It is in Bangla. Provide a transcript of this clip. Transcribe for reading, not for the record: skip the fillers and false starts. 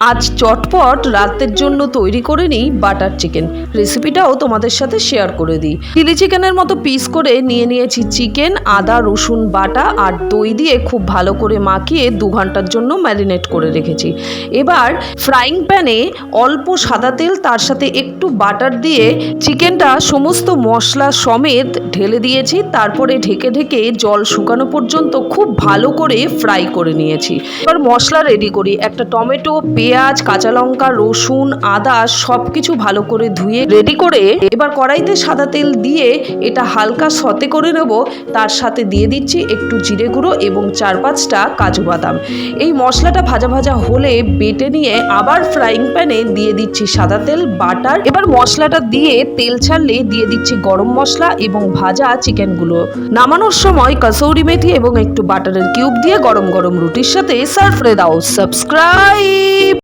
আজ চটপট রাতের জন্য তৈরি করে নিই বাটার চিকেন। রেসিপিটাও তোমাদের সাথে শেয়ার করে দিই। চিলি চিকেনের মতো পিস করে নিয়ে নিয়েছি চিকেন, আদা রসুন বাটা আর দই দিয়ে খুব ভালো করে মাখিয়ে 2 ঘন্টার জন্য ম্যারিনেট করে রেখেছি। এবার ফ্রাইং প্যানে অল্প সাদা তেল, তার সাথে একটু বাটার দিয়ে চিকেনটা সমস্ত মশলা সমেত ঢেলে দিয়েছি। তারপরে ঢেকে ঢেকে জল শুকানো পর্যন্ত খুব ভালো করে ফ্রাই করে নিয়েছি। এবার মশলা রেডি করি। একটা টমেটো, পেঁয়াজ, কাঁচা লঙ্কা, রসুন, আদা সব কিছু ভালো করে ধুয়ে রেডি করে এবার কড়াইতে সাদা তেল দিয়ে এটা হালকা সতে করে নেব। তার সাথে দিয়ে দিচ্ছি একটু জিরে গুঁড়ো এবং 4-5টা কাজু বাদাম। এই মশলাটা ভাজা ভাজা হলে বেটে নিয়ে আবার ফ্রাইং প্যানে দিয়ে দিচ্ছি সাদা তেল, বাটার। এবার মশলাটা দিয়ে তেল ছাড়লে দিয়ে দিচ্ছি গরম মশলা এবং ভাজা চিকেনগুলো। নামানোর সময় কসৌরি মেথি এবং একটু বাটারের কিউব দিয়ে গরম গরম রুটির সাথে সার্ভ করে দাও। সাবস্ক্রাইব।